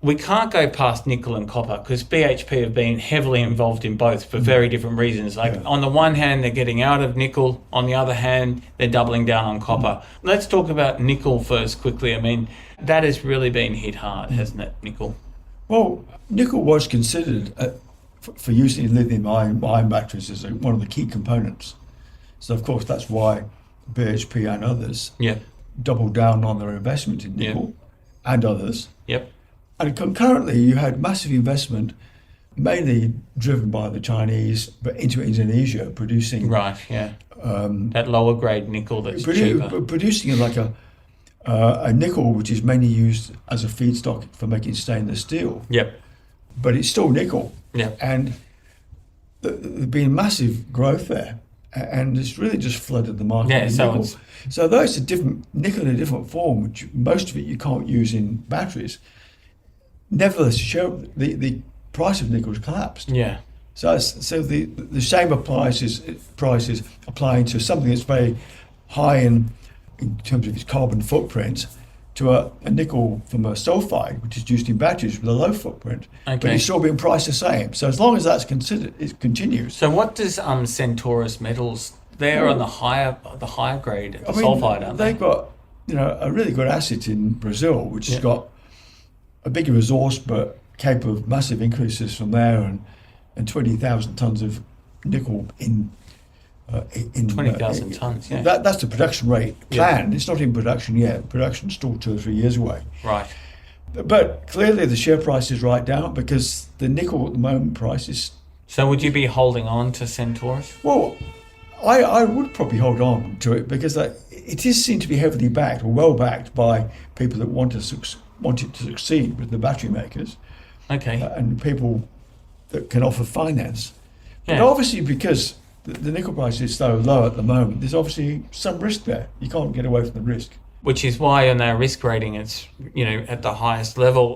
we can't go past nickel and copper because BHP have been heavily involved in both for very different reasons. Like on the one hand, they're getting out of nickel. On the other hand, they're doubling down on copper. Let's talk about nickel first quickly. I mean, that has really been hit hard, hasn't it, nickel? Well, nickel was considered for use in lithium-ion batteries as one of the key components. So, of course, that's why BHP and others doubled down on their investment in nickel and others. Yep. And concurrently, you had massive investment, mainly driven by the Chinese, but into Indonesia, producing... Right, yeah. That lower grade nickel that's cheaper. Producing like a nickel which is mainly used as a feedstock for making stainless steel. Yep. But it's still nickel. Yep. And there's been massive growth there. And it's really just flooded the market with nickel. So though it's a different nickel in a different form, which most of it you can't use in batteries, nevertheless, the price of nickel has collapsed. Yeah. So the same prices applying to something that's very high in terms of its carbon footprint to a nickel from a sulfide, which is used in batteries with a low footprint. Okay. But it's still being priced the same. So as long as that's considered, it continues. So what does Centaurus Metals? They're on the higher grade, the sulfide, aren't they? They've got a really good asset in Brazil, which has got a bigger resource, but capable of massive increases from there, and 20,000 tons of nickel in 20,000 tons. Yeah. That's the production rate planned. It's not in production yet. Production's still 2 or 3 years away. Right. But clearly the share price is right down because the nickel at the moment price is... So would you be holding on to Centaurus? Well, I would probably hold on to it because it is seen to be heavily backed or well backed by people that want it to succeed with the battery makers. Okay. And people that can offer finance. Yeah. But obviously because the nickel price is so low at the moment, there's obviously some risk there. You can't get away from the risk. Which is why on their risk rating, it's at the highest level.